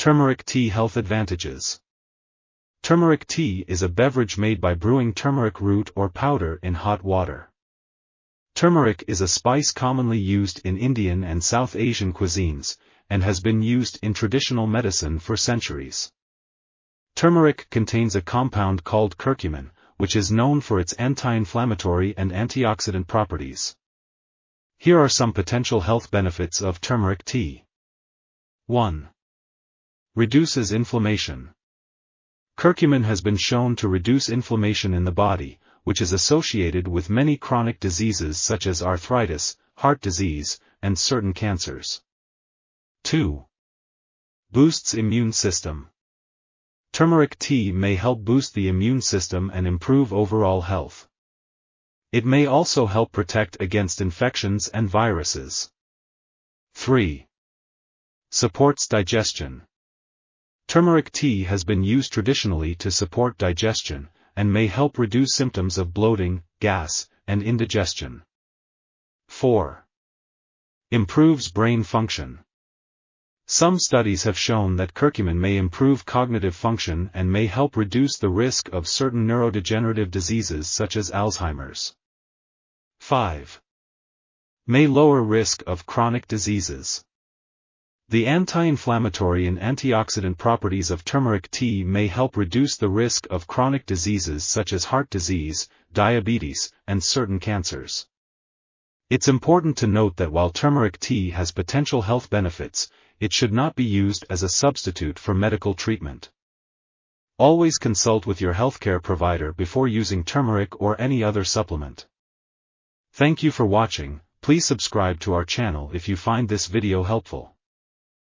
Turmeric tea health advantages. Turmeric tea is a beverage made by brewing turmeric root or powder in hot water. Turmeric is a spice commonly used in Indian and South Asian cuisines, and has been used in traditional medicine for centuries. Turmeric contains a compound called curcumin, which is known for its anti-inflammatory and antioxidant properties. Here are some potential health benefits of turmeric tea. 1. Reduces inflammation. Curcumin has been shown to reduce inflammation in the body, which is associated with many chronic diseases such as arthritis, heart disease, and certain cancers. 2. Boosts immune system. Turmeric tea may help boost the immune system and improve overall health. It may also help protect against infections and viruses. 3. Supports digestion. Turmeric tea has been used traditionally to support digestion, and may help reduce symptoms of bloating, gas, and indigestion. 4. Improves brain function. Some studies have shown that curcumin may improve cognitive function and may help reduce the risk of certain neurodegenerative diseases such as Alzheimer's. 5. May lower risk of chronic diseases. The anti-inflammatory and antioxidant properties of turmeric tea may help reduce the risk of chronic diseases such as heart disease, diabetes, and certain cancers. It's important to note that while turmeric tea has potential health benefits, it should not be used as a substitute for medical treatment. Always consult with your healthcare provider before using turmeric or any other supplement. Thank you for watching. Please subscribe to our channel if you find this video helpful.